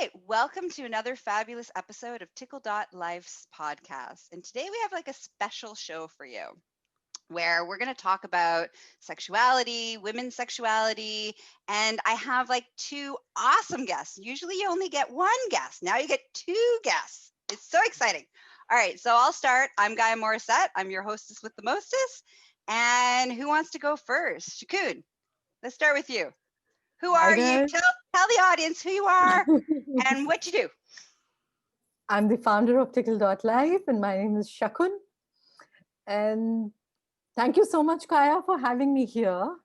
right, welcome to another fabulous episode of Tickle.Life's podcast. And today we have like a special show for you where we're going to talk about sexuality, women's sexuality, and I have like two awesome guests. Usually you only get one guest. Now you get two guests. It's so exciting. All right, so I'll start. I'm Gaia Morrissette. I'm your hostess with the mostest. And who wants to go first? Shakun, let's start with you. Who Hi are you? there. Tell the audience who you are and what you do. I'm the founder of Tickle.Life, and my name is Shakun. And thank you so much, Kaya, for having me here.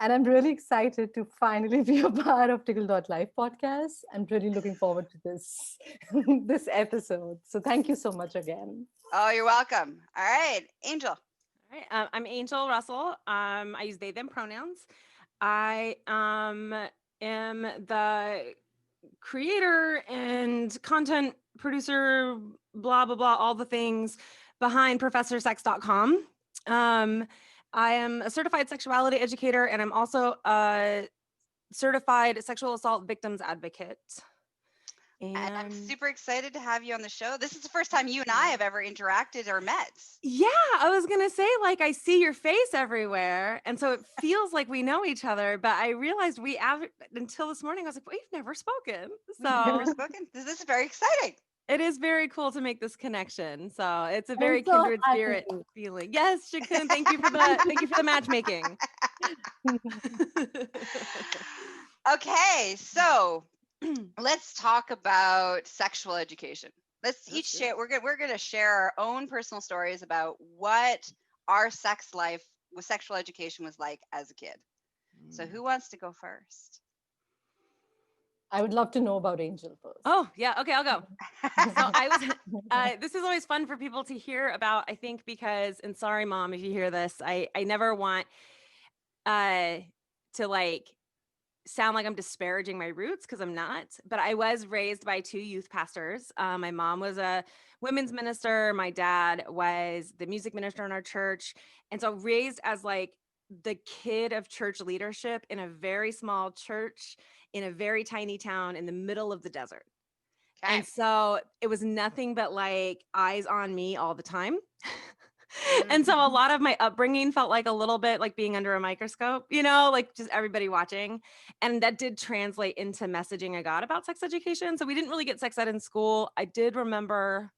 And I'm really excited to finally be a part of Tickle.Life podcast. I'm really looking forward to this this episode. So thank you so much again. Oh, you're welcome. All right, Angel. All right. I'm Angel Russell. I use they, them pronouns. I am the creator and content producer, blah, blah, blah, all the things behind ProfessorSex.com. I am a certified sexuality educator, and I'm also a certified sexual assault victims advocate. And I'm super excited to have you on the show. This is the first time you and I have ever interacted or met. Yeah, I was going to say, like, I see your face everywhere. And so it feels like we know each other. But I realized until this morning, I was like, we've never spoken. We've never spoken. This is very exciting. It is very cool to make this connection. So it's a very kindred spirit feeling. Yes, Shakun, thank you for the matchmaking. Okay, so let's talk about sexual education. Let's each share. We're going to share our own personal stories about what our sex life with sexual education was like as a kid. So who wants to go first? I would love to know about Angel first. Oh, yeah. Okay, I'll go. So this is always fun for people to hear about, I think, because, and sorry, Mom, if you hear this, I never want to like sound like I'm disparaging my roots, because I'm not, but I was raised by two youth pastors. My mom was a women's minister. My dad was the music minister in our church. And so raised as like the kid of church leadership in a very small church in a very tiny town in the middle of the desert. Okay. And so it was nothing but like eyes on me all the time. And so a lot of my upbringing felt like a little bit like being under a microscope, like just everybody watching. And that did translate into messaging I got about sex education. So we didn't really get sex ed in school. I did remember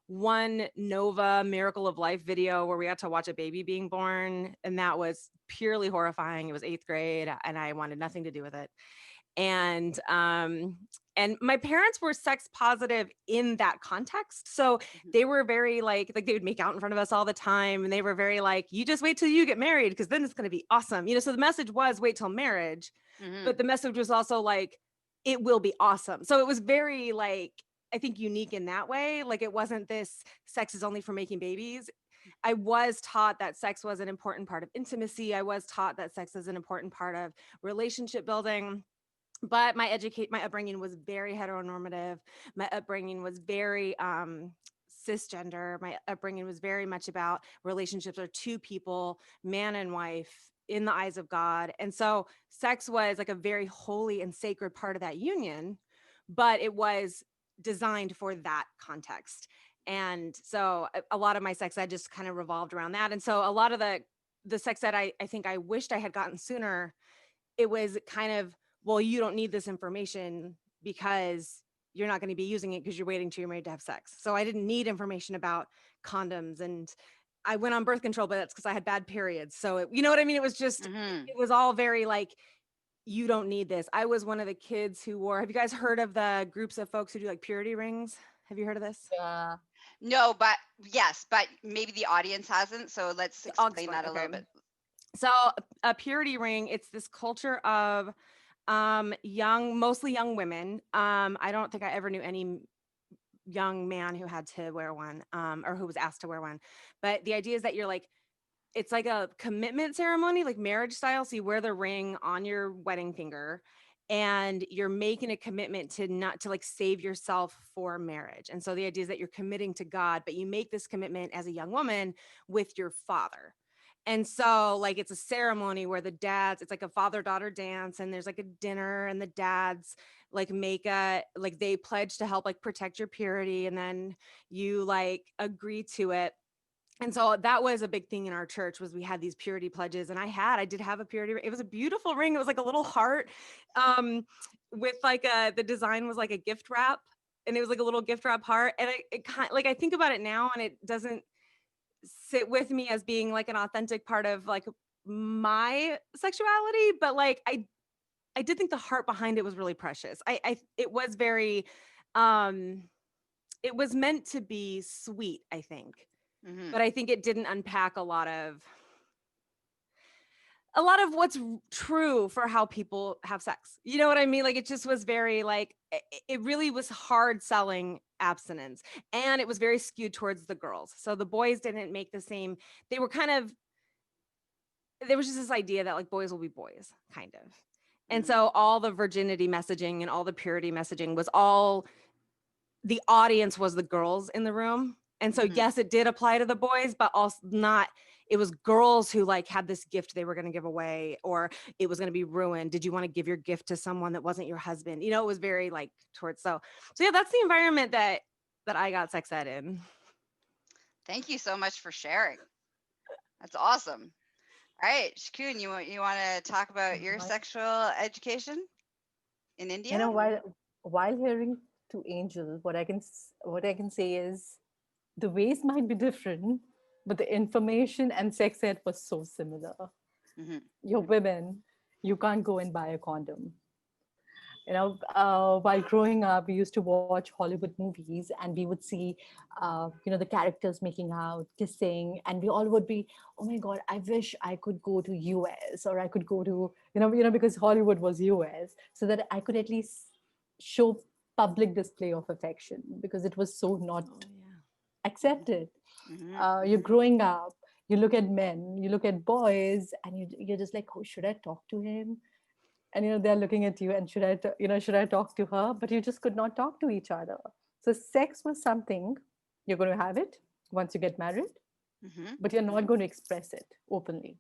one Nova Miracle of Life video where we got to watch a baby being born. And that was purely horrifying. It was 8th grade and I wanted nothing to do with it. And my parents were sex positive in that context. So they were very like they would make out in front of us all the time. And they were very like, you just wait till you get married, because then it's going to be awesome. So the message was wait till marriage, but the message was also like, it will be awesome. So it was very like, I think unique in that way. Like it wasn't this sex is only for making babies. I was taught that sex was an important part of intimacy. I was taught that sex is an important part of relationship building. But my upbringing was very heteronormative. My upbringing was very cisgender. My upbringing was very much about relationships are two people, man and wife, in the eyes of God. And so sex was like a very holy and sacred part of that union, but it was designed for that context. And so a lot of my sex ed just kind of revolved around that. And so a lot of the sex ed I think I wished I had gotten sooner, it was kind of, well, you don't need this information because you're not going to be using it because you're waiting till you're married to have sex. So I didn't need information about condoms, and I went on birth control, but that's because I had bad periods. So you know what I mean? It was just, it was all very like, you don't need this. I was one of the kids who wore, have you guys heard of the groups of folks who do like purity rings? Have you heard of this? Yeah. No, but yes, but maybe the audience hasn't. So let's explain that a little bit. So a purity ring, it's this culture of mostly young women. I don't think I ever knew any young man who had to wear one, or who was asked to wear one. But the idea is that you're like, it's like a commitment ceremony, like marriage style. So you wear the ring on your wedding finger and you're making a commitment to not to like save yourself for marriage. And so the idea is that you're committing to God, but you make this commitment as a young woman with your father. And so like, it's a ceremony where the dads, it's like a father-daughter dance, and there's like a dinner, and the dads like like they pledge to help like protect your purity, and then you like agree to it. And so that was a big thing in our church, was we had these purity pledges, and I did have a purity ring. It was a beautiful ring. It was like a little heart, with like the design was like a gift wrap, and it was like a little gift wrap heart. And it kind like, I think about it now, and it doesn't sit with me as being like an authentic part of like my sexuality, but like I did think the heart behind it was really precious. It was very, it was meant to be sweet, I think. Mm-hmm. But I think it didn't unpack a lot of what's true for how people have sex. You know what I mean? Like, it just was very like, it really was hard selling abstinence, and it was very skewed towards the girls. So the boys didn't make the same, they were kind of, there was just this idea that like boys will be boys, kind of. And so all the virginity messaging and all the purity messaging was all, the audience was the girls in the room. And so, yes, it did apply to the boys, but also not, it was girls who like had this gift they were going to give away, or it was going to be ruined. Did you want to give your gift to someone that wasn't your husband? You know, it was very like towards, so yeah, that's the environment that I got sex ed in. Thank you so much for sharing. That's awesome. All right, Shakun, you want to talk about your sexual education in India? You know, while hearing to Angel, what I can say is the ways might be different, but the information and sex ed was so similar. You're women, you can't go and buy a condom. You know, while growing up, we used to watch Hollywood movies, and we would see, the characters making out, kissing, and we all would be, oh my God, I wish I could go to US, or I could go to, because Hollywood was US, so that I could at least show public display of affection, because it was so not accepted. You're growing up, you look at men, you look at boys, and you're just like, oh, should I talk to him? And they're looking at you, and should I talk to her? But you just could not talk to each other. So sex was something, you're going to have it once you get married, but you're not going to express it openly.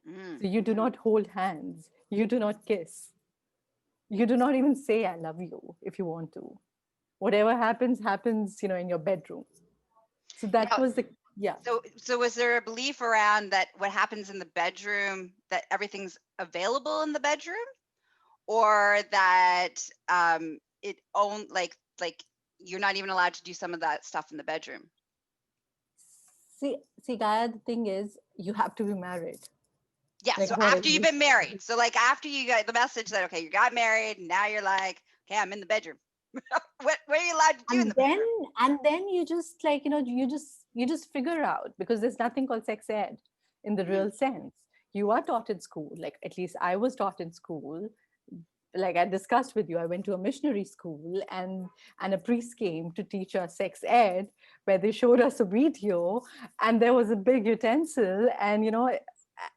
So you do not hold hands, you do not kiss, you do not even say I love you if you want to. Whatever happens in your bedroom. So that was the So was there a belief around that what happens in the bedroom, that everything's available in the bedroom, or that it own like you're not even allowed to do some of that stuff in the bedroom? See, Gaia, the thing is, you have to be married. Yeah. Like, so after you've been married, so like after you got the message that, okay, you got married, now you're like, okay, I'm in the bedroom. what are you allowed to do in the bedroom? And then you just like, you just figure out, because there's nothing called sex ed in the real sense. You are taught in school, like at least I was taught in school. Like I discussed with you, I went to a missionary school, and a priest came to teach us sex ed, where they showed us a video, and there was a big utensil, and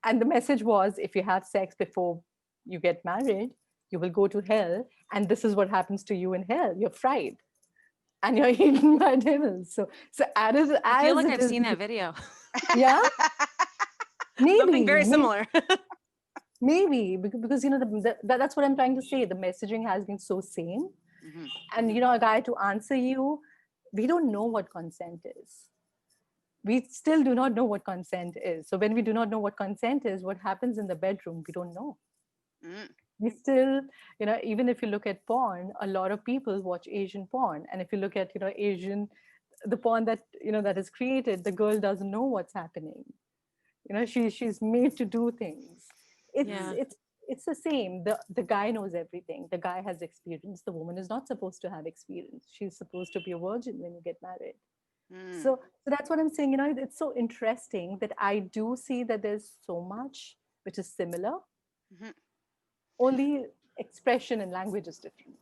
and the message was, if you have sex before you get married, you will go to hell, and this is what happens to you in hell. You're fried, and you're eaten by devils. So I feel like I've seen that video. Yeah, maybe something very similar. Maybe because that's what I'm trying to say. The messaging has been so same, and a guy, to answer you, we don't know what consent is. We still do not know what consent is. So when we do not know what consent is, what happens in the bedroom, we don't know. We still, even if you look at porn, a lot of people watch Asian porn, and if you look at Asian, the porn that that is created, the girl doesn't know what's happening. She's made to do things. It's the same. The guy knows everything. The guy has experience. The woman is not supposed to have experience. She's supposed to be a virgin when you get married. So that's what I'm saying. It's so interesting that I do see that there's so much which is similar. Only expression and language is different.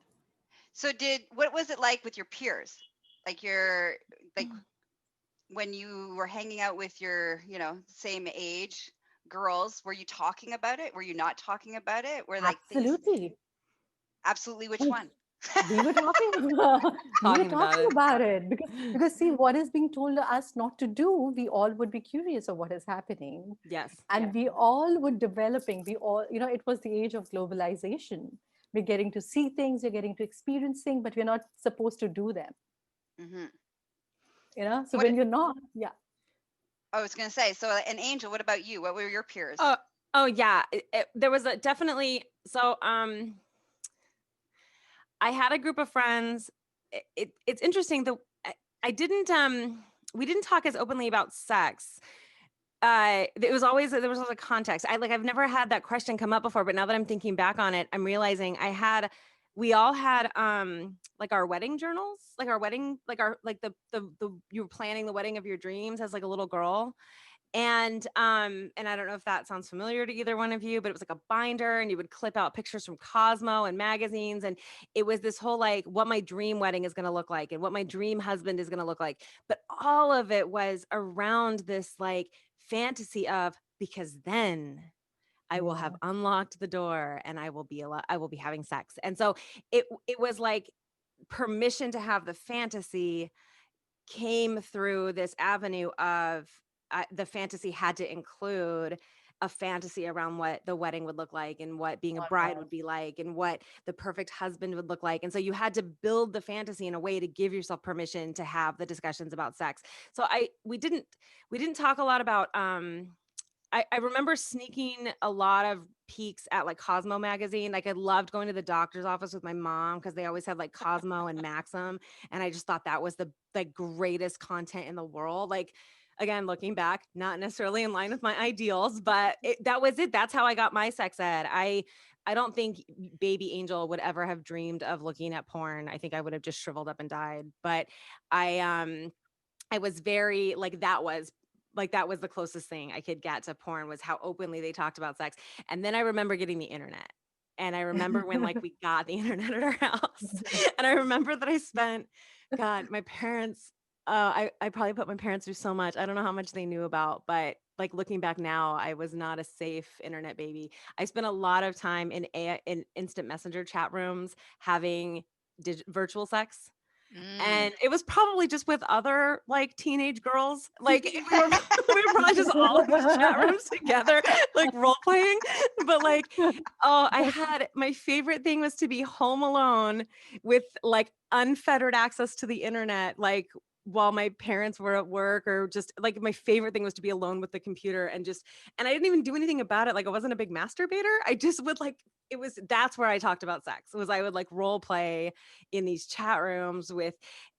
So what was it like with your peers? Like when you were hanging out with your, same age girls, were you talking about it? Were you not talking about it? Were like absolutely. Absolutely. Which one? We were talking about it because see, what is being told to us not to do, we all would be curious of what is happening. Yes. And we all were developing. We all, it was the age of globalization. We're getting to see things, we're getting to experience things, but we're not supposed to do them. Mm-hmm. So What when you're not, yeah. I was going to say, so an Angel, what about you? What were your peers? Oh yeah. There was definitely, so, I had a group of friends. It's interesting that I didn't, we didn't talk as openly about sex. There was always a context. I've never had that question come up before, but now that I'm thinking back on it, I'm realizing we all had like our wedding journals, like our wedding, like our, like the you were planning the wedding of your dreams as like a little girl. And I don't know if that sounds familiar to either one of you, but it was like a binder and you would clip out pictures from Cosmo and magazines. And it was this whole like what my dream wedding is going to look like and what my dream husband is going to look like. But all of it was around this like fantasy of, because then I will have unlocked the door and I will be having sex. And so it was like permission to have the fantasy came through this avenue of the fantasy had to include a fantasy around what the wedding would look like and what being a bride would be like and what the perfect husband would look like. And so you had to build the fantasy in a way to give yourself permission to have the discussions about sex. So we didn't talk a lot about, I remember sneaking a lot of peeks at like Cosmo magazine. Like I loved going to the doctor's office with my mom because they always had like Cosmo and Maxim. And I just thought that was the like greatest content in the world. Like, again, looking back, not necessarily in line with my ideals, but that was it. That's how I got my sex ed. I don't think baby Angel would ever have dreamed of looking at porn. I think I would have just shriveled up and died. But I was very that was the closest thing I could get to porn, was how openly they talked about sex. And then I remember getting the internet. And I remember when like we got the internet at our house. And I remember that I spent, God, my parents, I probably put my parents through so much. I don't know how much they knew about, but like looking back now, I was not a safe internet baby. I spent a lot of time in instant messenger chat rooms having virtual sex. And it was probably just with other like teenage girls. Like we were probably just all in these chat rooms together, like role playing. But like, my favorite thing was to be home alone with like unfettered access to the internet, like while my parents were at work, or just like my favorite thing was to be alone with the computer and I didn't even do anything about it. Like I wasn't a big masturbator. I just would that's where I talked about sex. I would like role play in these chat rooms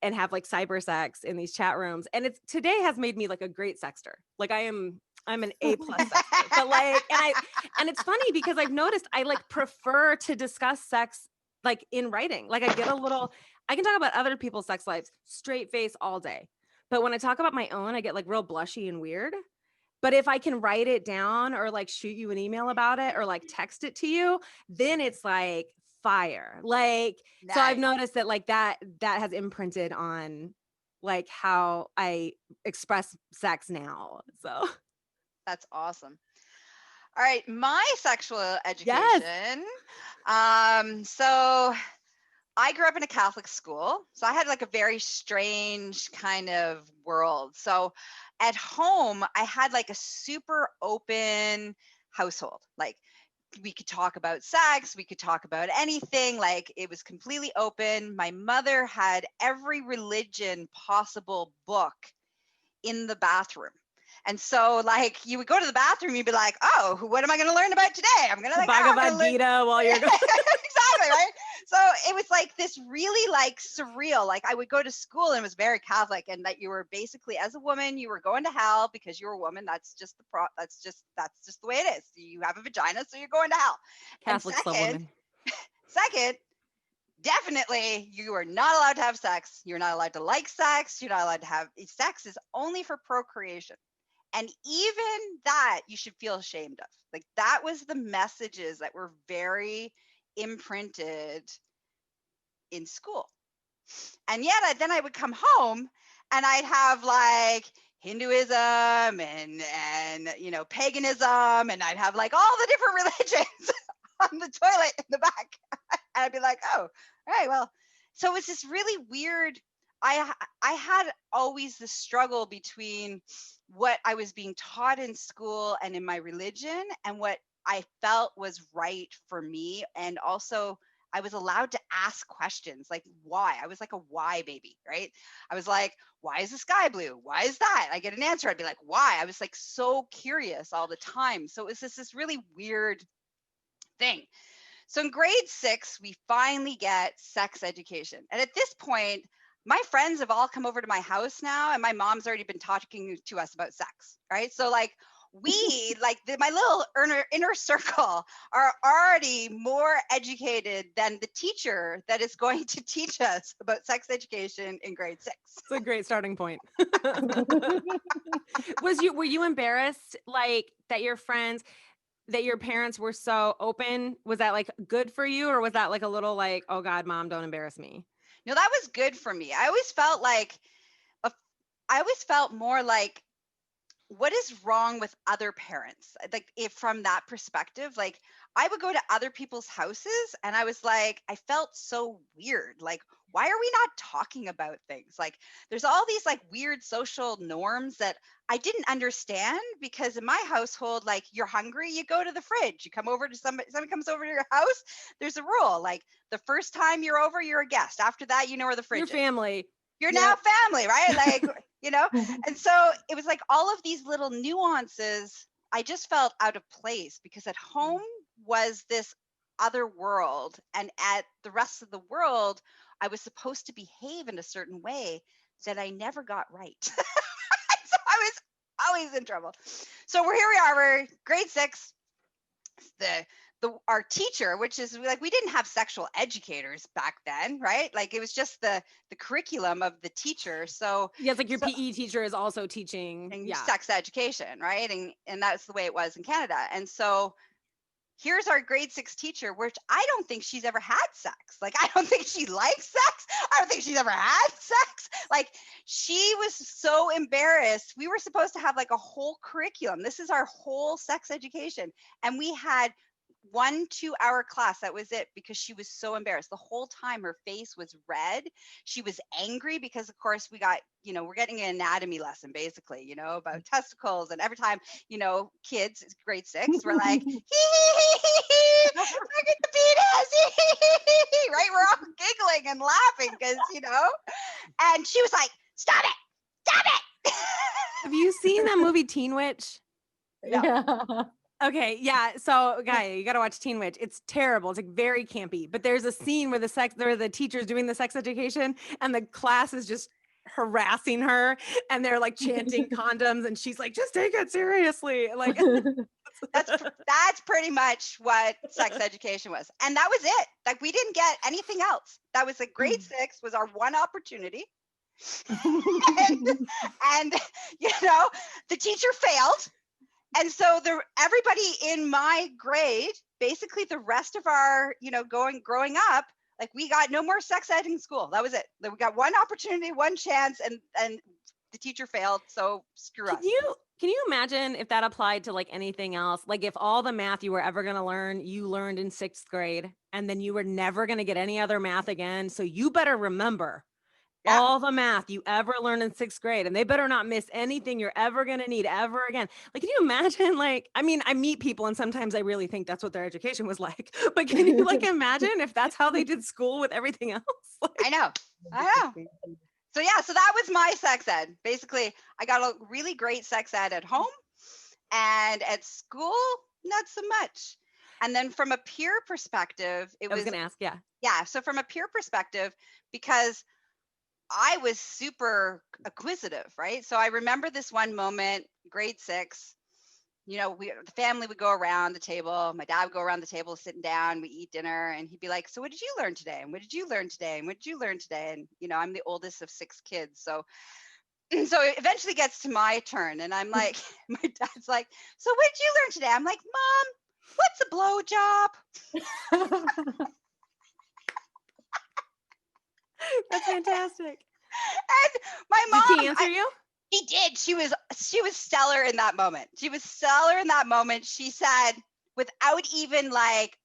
and have like cyber sex in these chat rooms. And today has made me like a great sexter. Like I'm an A+ sexter. But like, and it's funny because I've noticed I like prefer to discuss sex like in writing. Like I can talk about other people's sex lives straight face all day. But when I talk about my own, I get like real blushy and weird. But if I can write it down or like shoot you an email about it or like text it to you, then it's like fire. Like, nice. So I've noticed that like that has imprinted on like how I express sex now. So that's awesome. All right, my sexual education. Yes. So I grew up in a Catholic school, so I had like a very strange kind of world. So at home, I had like a super open household. Like we could talk about sex, we could talk about anything, like it was completely open. My mother had every religion possible book in the bathroom. And so like you would go to the bathroom, you'd be like, oh, what am I going to learn about today? I'm going to like Bhagavad Gita while you're going. Exactly, right? So it was like this really like surreal, like I would go to school and it was very Catholic, and that you were basically, as a woman, you were going to hell because you were a woman. That's just that's just the way it is. You have a vagina, so you're going to hell. Catholics love women. Second, definitely you are not allowed to have sex. You're not allowed to like sex. You're not allowed to have sex. Is only for procreation. And even that you should feel ashamed of. Like that was the messages that were very imprinted in school. And yet then I would come home and I'd have like Hinduism and paganism, and I'd have like all the different religions on the toilet in the back. And I'd be like, oh, all right, well. So it was this really weird, I had always the struggle between what I was being taught in school and in my religion and what I felt was right for me. And also I was allowed to ask questions like why. I was like a why baby, right? I was like, why is the sky blue? Why is that? I get an answer. I'd be like, why? I was like so curious all the time. So it was this really weird thing. So in grade 6, we finally get sex education. And at this point, my friends have all come over to my house now, and my mom's already been talking to us about sex, right? So like we, like my little inner circle are already more educated than the teacher that is going to teach us about sex education in grade 6. It's a great starting point. Were you embarrassed like that your friends, that your parents were so open? Was that like good for you, or was that like a little like, oh God, mom, don't embarrass me? No, that was good for me. I always felt like, I always felt more like, what is wrong with other parents? Like if from that perspective, like I would go to other people's houses and I was like, I felt so weird. Like, why are we not talking about things? Like there's all these like weird social norms that I didn't understand, because in my household, like you're hungry, you go to the fridge, you come over to somebody comes over to your house. There's a rule. Like the first time you're over, you're a guest. After that, you know where the fridge Your is. family. You're now family, right? Like, you know? And so it was like all of these little nuances, I just felt out of place, because at home was this other world. And at the rest of the world, I was supposed to behave in a certain way that I never got right. So I was always in trouble. So here we are, we're grade 6. Our teacher, which is like, we didn't have sexual educators back then, right? Like it was just the curriculum of the teacher. So yeah, it's like your PE teacher is also teaching sex education, right? And that's the way it was in Canada. And so here's our grade 6 teacher, which I don't think she's ever had sex. Like, I don't think she likes sex. I don't think she's ever had sex. Like, she was so embarrassed. We were supposed to have like a whole curriculum. This is our whole sex education. And we had 1 2-hour class. That was it, because she was so embarrassed. The whole time her face was red. She was angry because, of course, we got, we're getting an anatomy lesson basically, about testicles. And every time, kids, grade 6, we're like, look at the penis, right? We're all giggling and laughing because, and she was like, stop it. Have you seen that movie Teen Witch? No. Yeah. Okay, yeah. So, Gaia, you got to watch Teen Witch. It's terrible. It's like very campy. But there's a scene where the teacher's doing the sex education, and the class is just harassing her, and they're like chanting condoms, and she's like, "Just take it seriously." Like, that's pretty much what sex education was, and that was it. Like we didn't get anything else. That was like grade 6 was our one opportunity, and the teacher failed. And so everybody in my grade, basically the rest of our, growing up, like we got no more sex ed in school. That was it. We got one opportunity, one chance, and the teacher failed. So screw us. Can you imagine if that applied to like anything else? Like if all the math you were ever going to learn, you learned in 6th grade, and then you were never going to get any other math again. So you better remember all the math you ever learned in 6th grade, and they better not miss anything you're ever going to need ever again. Like, can you imagine? Like, I mean, I meet people and sometimes I really think that's what their education was like, but can you like imagine if that's how they did school with everything else? Like, I know. So so that was my sex ed. Basically, I got a really great sex ed at home, and at school, not so much. And then from a peer perspective, I was going to ask, yeah. Yeah. So from a peer perspective, because I was super acquisitive, right? So I remember this one moment, grade 6, the family would go around the table. My dad would go around the table, sitting down, we eat dinner, and he'd be like, so what did you learn today? And what did you learn today? And what did you learn today? And, I'm the oldest of 6 kids. So it eventually gets to my turn, and I'm like, my dad's like, so what did you learn today? I'm like, Mom, what's a blowjob? That's fantastic. And my mom, did she answer you? She did. She was stellar in that moment. She said, without even like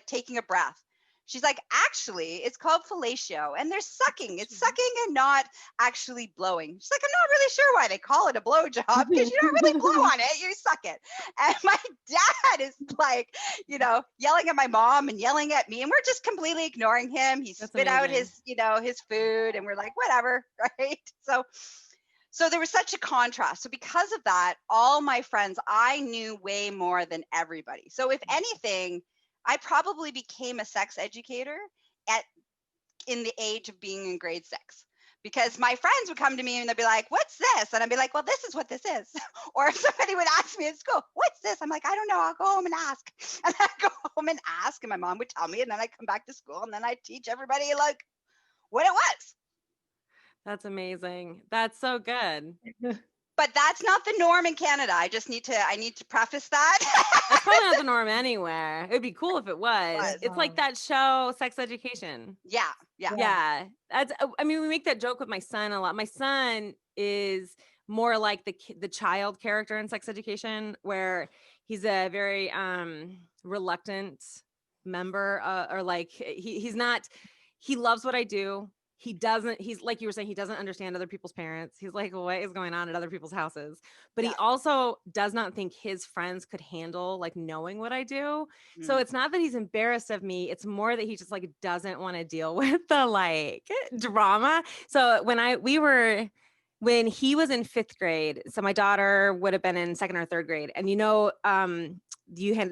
taking a breath, She's like, actually, it's called fellatio, and there's sucking. It's sucking and not actually blowing. She's like, I'm not really sure why they call it a blow job, because you don't really blow on it, you suck it. And my dad is like, you know, yelling at my mom and yelling at me, and we're just completely ignoring him. He spit out his, you know, his food, and we're like, whatever, right? So there was such a contrast. So because of that, all my friends, I knew way more than everybody. So if anything, I probably became a sex educator in the age of being in grade 6, because my friends would come to me and they'd be like, what's this? And I'd be like, well, this is what this is. Or if somebody would ask me at school, what's this? I'm like, I don't know. I'll go home and ask. And I'd go home and ask, and my mom would tell me, and then I'd come back to school, and then I'd teach everybody like what it was. That's amazing. That's so good. But that's not the norm in Canada. I need to preface that. That's probably not the norm anywhere. It would be cool if it was. It's like that show, Sex Education. Yeah. That's, I mean, we make that joke with my son a lot. My son is more like the child character in Sex Education, where he's a very reluctant member, or like he loves what I do. He's like you were saying, he doesn't understand other people's parents. He's like, what is going on at other people's houses? But he also does not think his friends could handle like knowing what I do. So it's not that he's embarrassed of me. It's more that he just like doesn't want to deal with the like drama. So when he was in 5th grade, so my daughter would have been in 2nd or 3rd grade. And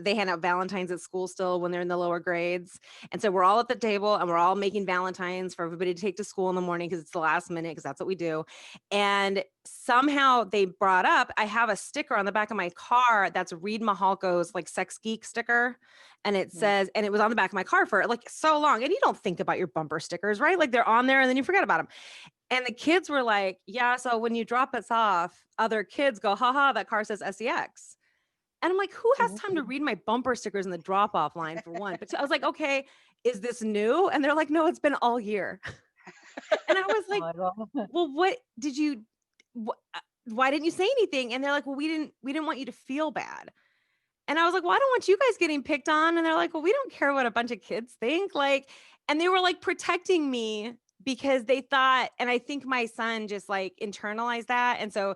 they hand out Valentines at school still when they're in the lower grades. And so we're all at the table and we're all making Valentines for everybody to take to school in the morning, because it's the last minute, because that's what we do. And somehow they brought up, I have a sticker on the back of my car that's Reed Mahalko's like sex geek sticker. And it says, and it was on the back of my car for like so long. And you don't think about your bumper stickers, right? Like they're on there and then you forget about them. And the kids were like, yeah, so when you drop us off, other kids go, haha, that car says SEX. And I'm like, who has time to read my bumper stickers in the drop-off line, for one? But I was like, okay, is this new? And they're like, no, it's been all year. And I was like, well, why didn't you say anything? And they're like, well, we didn't want you to feel bad. And I was like, well, I don't want you guys getting picked on. And they're like, well, we don't care what a bunch of kids think. Like, and they were like protecting me, because they thought, and I think my son just like internalized that. And so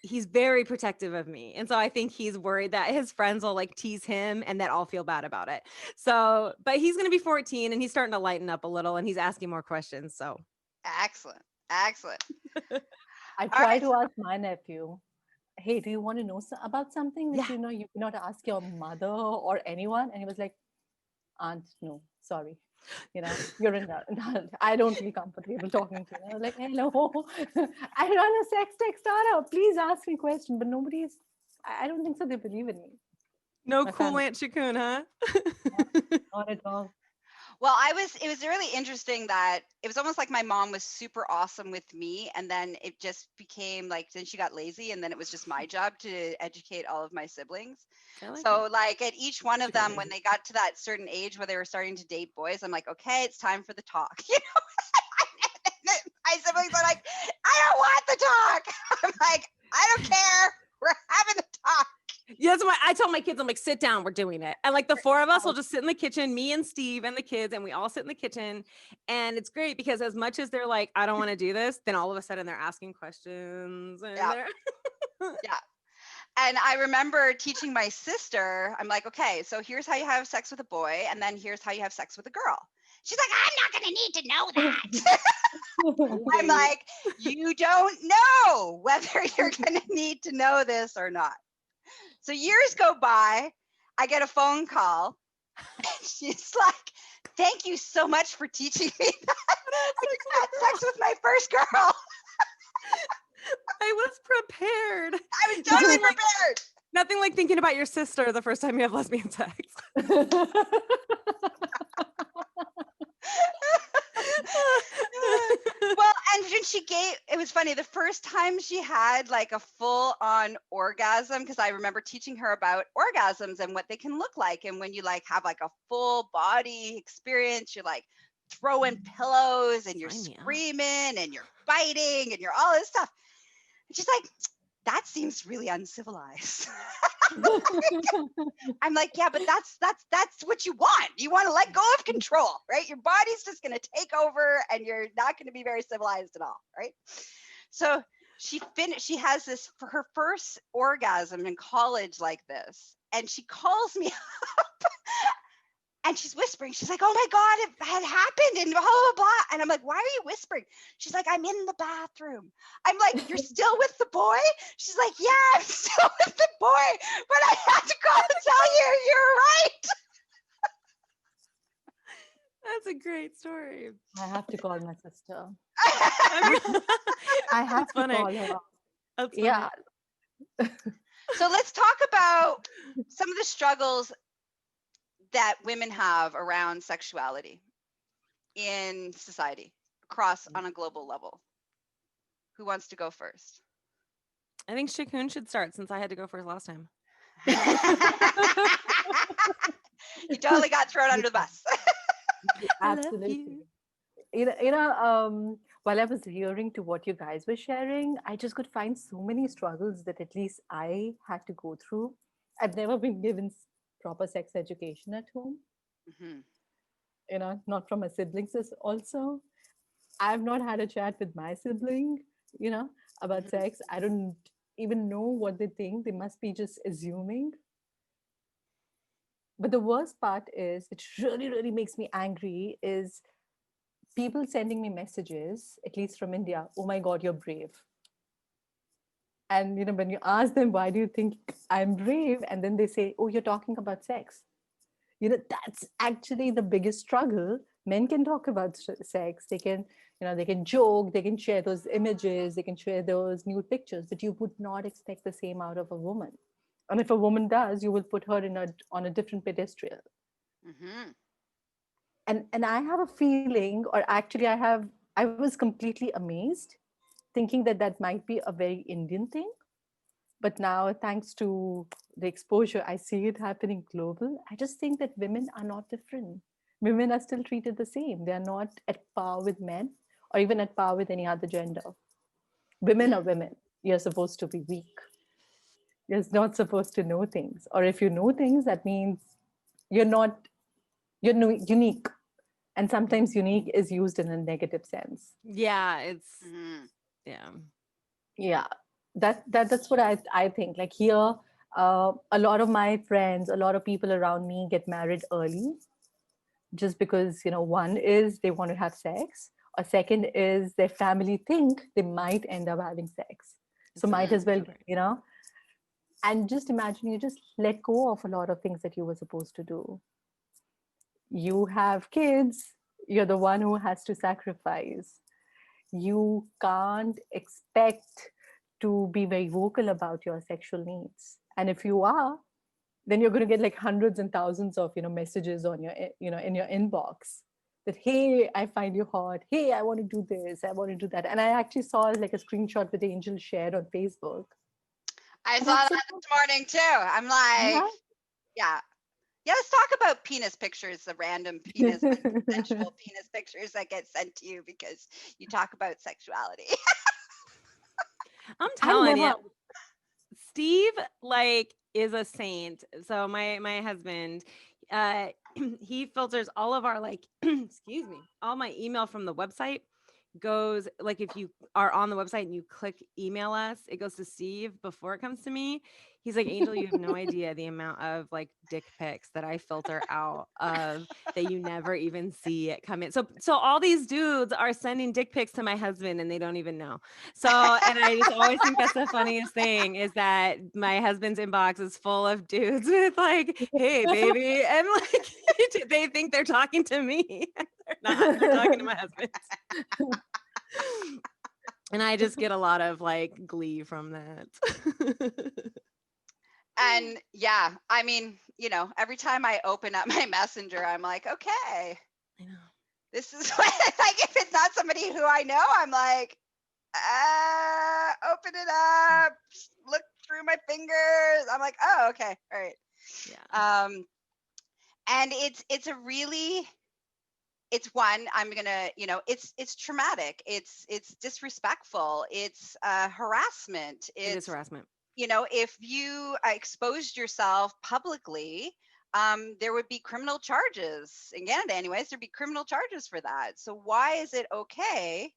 he's very protective of me. And so I think he's worried that his friends will like tease him and that I'll feel bad about it. So, but he's going to be 14 and he's starting to lighten up a little and he's asking more questions. So excellent. I try to ask my nephew, hey, do you want to know about something that you know you cannot ask your mother or anyone? And he was like, aunt, no, sorry. You know, you're in that. I don't feel comfortable talking to you. I was like, hello, I run a sex tech startup. Please ask me questions. But I don't think so. They believe in me. No cool Aunt Shakun, huh? Not at all. Well, it was really interesting that it was almost like my mom was super awesome with me. And then it just became like, then she got lazy, and then it was just my job to educate all of my siblings. So like at each one of them, when they got to that certain age where they were starting to date boys, I'm like, okay, it's time for the talk. You know, my siblings are like, I don't want the talk. I'm like, I don't care. We're having the talk. Yeah, that's why I tell my kids, I'm like, sit down, we're doing it. And like the 4 of us will just sit in the kitchen, me and Steve and the kids, and we all sit in the kitchen. And it's great because as much as they're like, I don't want to do this, then all of a sudden they're asking questions. And yeah. And I remember teaching my sister, I'm like, okay, so here's how you have sex with a boy, and then here's how you have sex with a girl. She's like, I'm not going to need to know that. I'm like, you don't know whether you're going to need to know this or not. So years go by, I get a phone call. She's like, thank you so much for teaching me that. I just had sex with my first girl. I was prepared. I was totally prepared. Nothing like thinking about your sister the first time you have lesbian sex. Well, and when it was funny, the first time she had like a full on orgasm, because I remember teaching her about orgasms and what they can look like. And when you like have like a full body experience, you're like throwing pillows and you're screaming and you're biting and you're all this stuff. And she's like, that seems really uncivilized. I'm like, yeah, but that's what you want. You want to let go of control, right? Your body's just going to take over and you're not going to be very civilized at all, right? So she has this for her first orgasm in college like this, and she calls me up and she's whispering. She's like, oh my God, it had happened and blah, blah, blah. And I'm like, why are you whispering? She's like, I'm in the bathroom. I'm like, you're still with the boy? She's like, yeah, I'm still with the boy, but I had to call and tell you, you're right. That's a great story. I have to call my sister. I have to funny. call her. That's Yeah. So let's talk about some of the struggles that women have around sexuality in society across on a global level. Who wants to go first? I think Shakun should start since I had to go first last time. You totally got thrown under the bus. Absolutely. While I was hearing to what you guys were sharing, I just could find so many struggles that at least I had to go through. I've never been given proper sex education at home. Not from my siblings also. I've not had a chat with my sibling, about sex. I don't even know what they think. They must be just assuming. But the worst part is, it really, really makes me angry, is people sending me messages, at least from India, oh my God, you're brave. And, when you ask them, why do you think I'm brave? And then they say, oh, you're talking about sex. That's actually the biggest struggle. Men can talk about sex. They can, they can joke, they can share those images, they can share those nude pictures, but you would not expect the same out of a woman. And if a woman does, you will put her on a different pedestal. And I have a feeling, or actually I was completely amazed, thinking that might be a very Indian thing. But now, thanks to the exposure, I see it happening global. I just think that women are not different. Women are still treated the same. They are not at par with men or even at par with any other gender. Women are women. You're supposed to be weak. You're not supposed to know things. Or if you know things, that means you're unique. And sometimes unique is used in a negative sense. Yeah, Yeah, that's what I think. Like here, a lot of my friends, a lot of people around me get married early, just because one is they want to have sex, or second is their family think they might end up having sex, so might as well, And just imagine, you just let go of a lot of things that you were supposed to do. You have kids, you're the one who has to sacrifice. You can't expect to be very vocal about your sexual needs. And if you are, then you're going to get like hundreds and thousands of, messages on your, in your inbox that, hey, I find you hot. Hey, I want to do this. I want to do that. And I actually saw like a screenshot that Angel shared on Facebook. I saw that this morning too. I'm like, yeah, let's talk about penis pictures, the random penis, sensual penis pictures that get sent to you because you talk about sexuality. I'm telling you, Steve is a saint. So my husband, he filters all of our excuse me, all my email from the website goes, if you are on the website and you click email us, it goes to Steve before it comes to me. He's like, Angel, you have no idea the amount of dick pics that I filter out of that you never even see it come in. So all these dudes are sending dick pics to my husband and they don't even know. So, and I just always think that's the funniest thing, is that my husband's inbox is full of dudes with hey baby. And they think they're talking to me. They're not, they're talking to my husband. And I just get a lot of glee from that. And yeah, I mean, every time I open up my messenger, I'm like, okay, I know. This is what, if it's not somebody who I know, I'm like, open it up, look through my fingers. I'm like, oh, okay, all right. Yeah. And it's a really it's one, I'm gonna, it's traumatic, it's disrespectful, it's harassment, It is it's, harassment. if you exposed yourself publicly, there would be criminal charges in Canada anyways, there'd be criminal charges for that. So why is it okay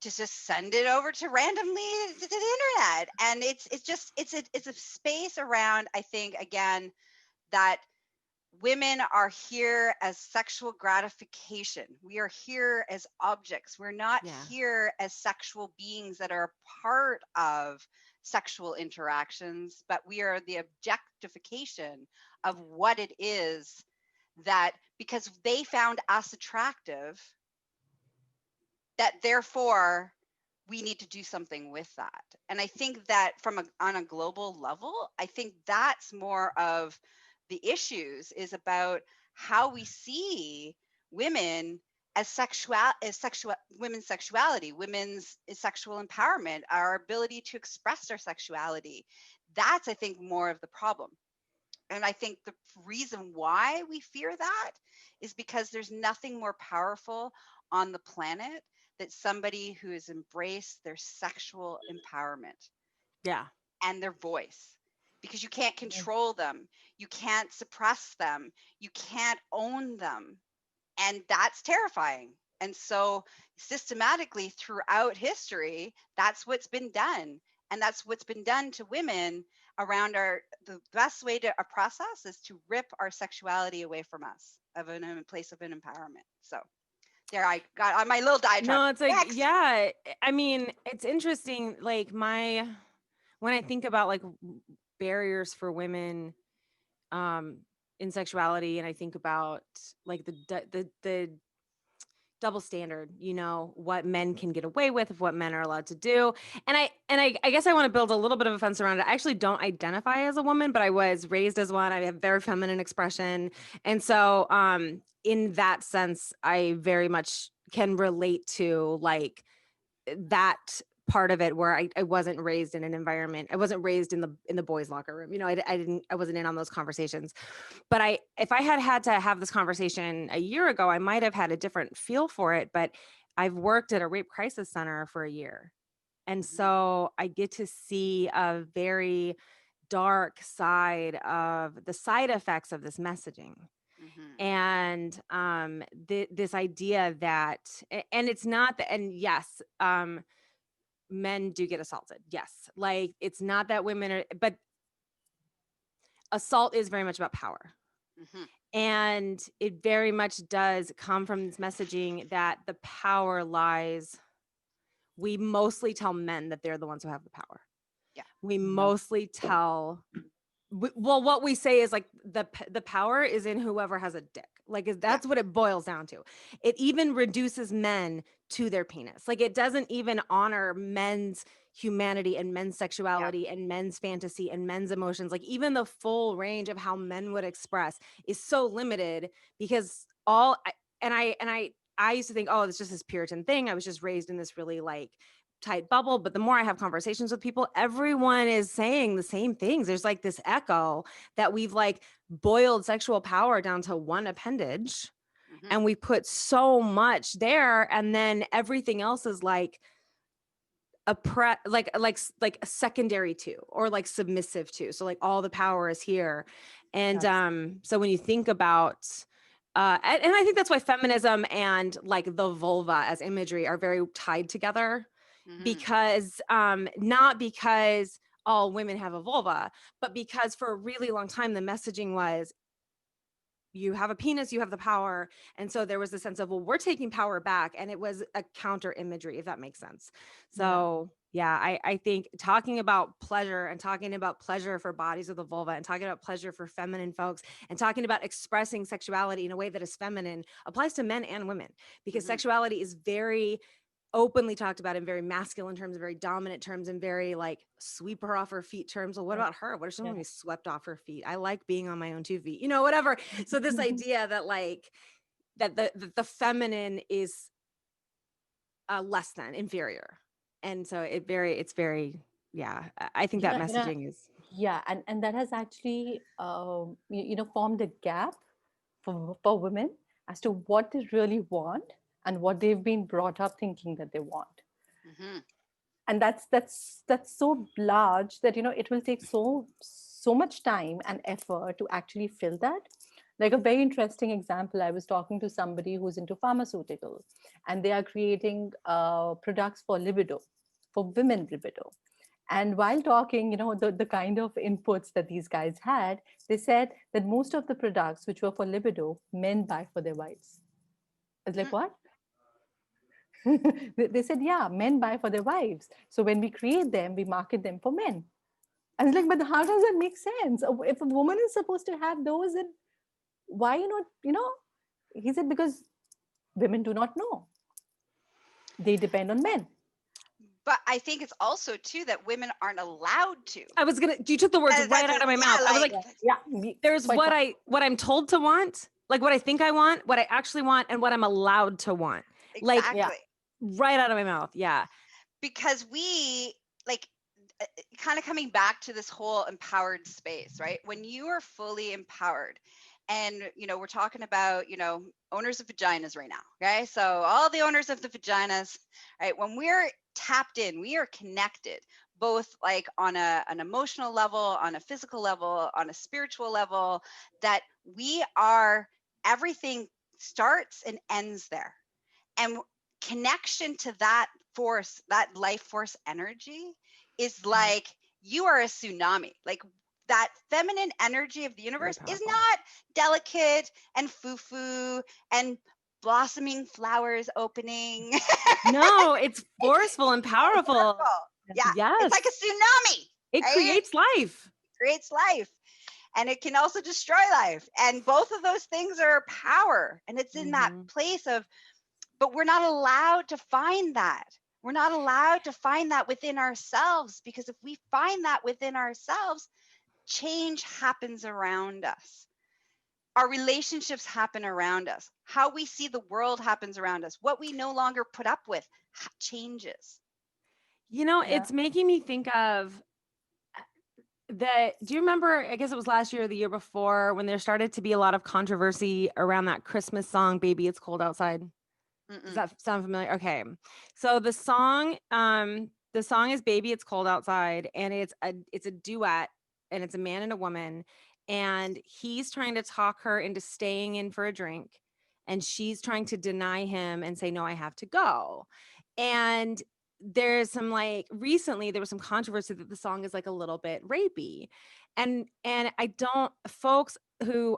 to just send it over to randomly to the internet? And it's a space around, I think, again, that women are here as sexual gratification. We are here as objects. We're not Yeah. here as sexual beings that are part of sexual interactions, but we are the objectification of what it is that, because they found us attractive, that therefore we need to do something with that. And I think that on a global level, I think that's more of the issues, is about how we see women as women's sexuality, women's sexual empowerment, our ability to express our sexuality. That's, I think, more of the problem. And I think the reason why we fear that is because there's nothing more powerful on the planet than somebody who has embraced their sexual empowerment Yeah. and their voice. Because you can't control them, you can't suppress them, you can't own them. And that's terrifying. And so, systematically throughout history, that's what's been done. And that's what's been done to women around the best way to oppress us is to rip our sexuality away from us, of a place of an empowerment. So there, I got on my little diatribe. No, it's like, Next. yeah. I mean, it's interesting. Like when I think about like barriers for women, in sexuality, and I think about like the double standard, what men can get away with, of what men are allowed to do. And I guess I want to build a little bit of a fence around it. I actually don't identify as a woman, but I was raised as one. I have very feminine expression. And so in that sense, I very much can relate to like that part of it, where I wasn't raised in an environment. I wasn't raised in the boys' locker room. I wasn't in on those conversations. But if I had to have this conversation a year ago, I might have had a different feel for it. But I've worked at a rape crisis center for a year. And so I get to see a very dark side of the side effects of this messaging. And this idea that, and it's not that, and yes, men do get assaulted. Yes. Like, it's not that women are, but assault is very much about power. And it very much does come from this messaging that the power lies. We mostly tell men that they're the ones who have the power. Yeah. We mostly tell, well, what we say is like the power is in whoever has a dick. Like, that's what it boils down to. It even reduces men to their penis. Like, it doesn't even honor men's humanity and men's sexuality and men's fantasy and men's emotions. Like, even the full range of how men would express is so limited, because I used to think, oh, it's just this Puritan thing. I was just raised in this really like tight bubble. But the more I have conversations with people, everyone is saying the same things. There's like this echo that we've like boiled sexual power down to one appendage, and we put so much there, and then everything else is like like secondary to, or like submissive to. So like all the power is here. And so when you think about and I think that's why feminism and like the vulva as imagery are very tied together, because not because all women have a vulva, but because for a really long time the messaging was, you have a penis, you have the power. And so there was a sense of, well, we're taking power back. And it was a counter imagery, if that makes sense. So yeah, I think talking about pleasure, and talking about pleasure for bodies of the vulva, and talking about pleasure for feminine folks, and talking about expressing sexuality in a way that is feminine applies to men and women, because sexuality is very openly talked about in very masculine terms, very dominant terms, and very like sweep her off her feet terms. Well, what about her? What if someone be swept off her feet? I like being on my own 2 feet, whatever. So this idea that like that the feminine is less than, inferior. And so it's very, yeah, I think that messaging is. Yeah, and that has actually formed a gap for women, as to what they really want and what they've been brought up thinking that they want. Mm-hmm. And that's so large that, it will take so much time and effort to actually fill that. Like a very interesting example, I was talking to somebody who's into pharmaceutical, and they are creating products for libido, for women libido. And while talking, the kind of inputs that these guys had, they said that most of the products which were for libido, men buy for their wives. I was like, what? They said, yeah, men buy for their wives. So when we create them, we market them for men. I was like, but how does that make sense? If a woman is supposed to have those, then why not, He said, because women do not know. They depend on men. But I think it's also too that women aren't allowed to. You took the words right out of my mouth. I was like, yeah, there's what I'm told to want, like what I think I want, what I actually want, and what I'm allowed to want. Exactly. Like, right out of my mouth. Yeah. Because we kind of coming back to this whole empowered space, right? When you are fully empowered, and we're talking about owners of vaginas right now, okay? So all the owners of the vaginas, right? When we're tapped in, we are connected, both like on an emotional level, on a physical level, on a spiritual level, that everything starts and ends there. And connection to that force, that life force energy, is like you are a tsunami. Like that feminine energy of the universe is not delicate and foo-foo and blossoming flowers opening. No, it's forceful and powerful. Yeah. Yes. It's like a tsunami. It creates life. It creates life. And it can also destroy life. And both of those things are power. And it's in that place of, but we're not allowed to find that. We're not allowed to find that within ourselves, because if we find that within ourselves, change happens around us. Our relationships happen around us. How we see the world happens around us. What we no longer put up with changes. It's making me think of do you remember, I guess it was last year or the year before, when there started to be a lot of controversy around that Christmas song, Baby It's Cold Outside? Does that sound familiar? Okay. So the song is Baby It's Cold Outside, and it's a duet, and it's a man and a woman, and he's trying to talk her into staying in for a drink, and she's trying to deny him and say, no, I have to go. And there's some recently there was some controversy that the song is like a little bit rapey, and I don't folks who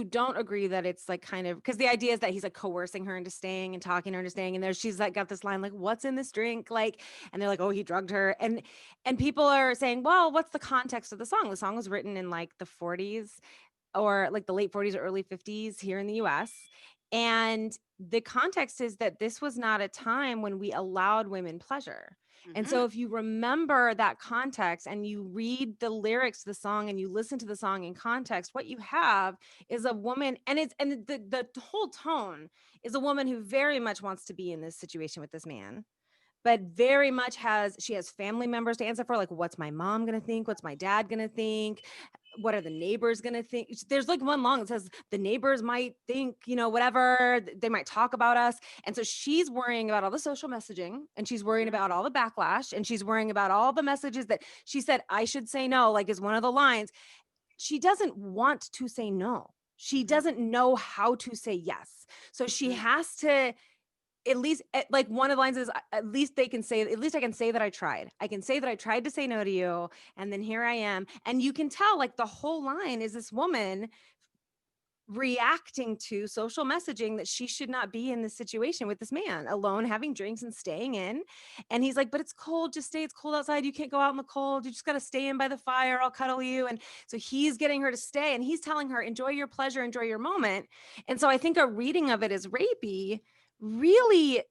don't agree that it's like kind of, because the idea is that he's like coercing her into staying and talking her into staying, and she's like got this line like, what's in this drink, like, and they're like, oh, he drugged her, and people are saying, well, what's the context of the song? The song was written in like the 40s or like the late 40s or early 50s here in the US, and the context is that this was not a time when we allowed women pleasure. And so if you remember that context and you read the lyrics to the song and you listen to the song in context, what you have is a woman, and the whole tone is a woman who very much wants to be in this situation with this man, but very much she has family members to answer for. Like, what's my mom going to think? What's my dad going to think? What are the neighbors going to think? There's like one line that says the neighbors might think, whatever, they might talk about us. And so she's worrying about all the social messaging, and she's worrying about all the backlash, and she's worrying about all the messages that she said, I should say no, like is one of the lines. She doesn't want to say no. She doesn't know how to say yes. So she has to, at least, like one of the lines is, at least I can say that I tried. I can say that I tried to say no to you, and then here I am. And you can tell, like, the whole line is this woman reacting to social messaging that she should not be in this situation with this man alone, having drinks and staying in. And he's like, but it's cold, just stay. It's cold outside. You can't go out in the cold. You just got to stay in by the fire. I'll cuddle you. And so he's getting her to stay, and he's telling her, enjoy your pleasure, enjoy your moment. And so I think a reading of it as rapey really